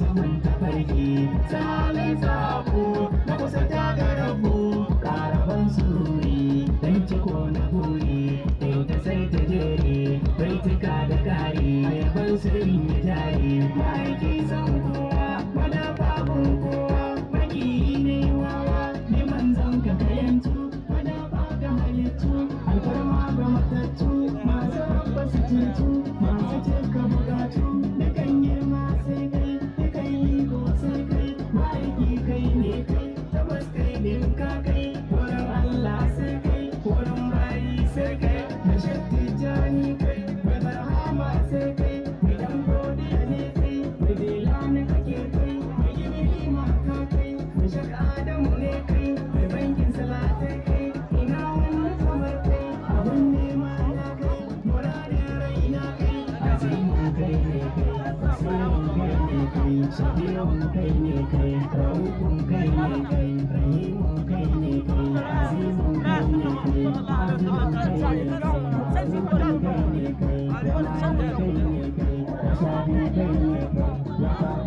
saman tafarki salai sabo na kusa ta garabu karaban suri dan ciko na buri dai ta sai ta jere bai tuka da kare ayaban sirrin ya jare ma'aiki san kowa wada babu kowa maki ne wawa ne manzan ka kayantu wada ba ga halittu alfarma ga matattu masu rabba su cetu masu cika bugatu da kan girma sai kai da kan yi ko sai kai ma'aiki kai ne kai tabbas kai ne ka kai wurin Allah sai kai wurin bayi sai kai da shakti jani kai mai barhama sai kai mai dan godiya ne kai mai bela ne kake kai mai gini ma ka kai mai shaka adamu ne kai mai bankin salatai kai ina wani kamar kai abun nema na kai muradin rai na kai azimin kai ne kai basirin kai ne kai shafirin kai ne kai rahukun kai ne kai rahimun kai ne kai azimin kai ne kai azimin kai ne kai azimin kai ne kai ramanin kai ne kai rashabi kai ne kai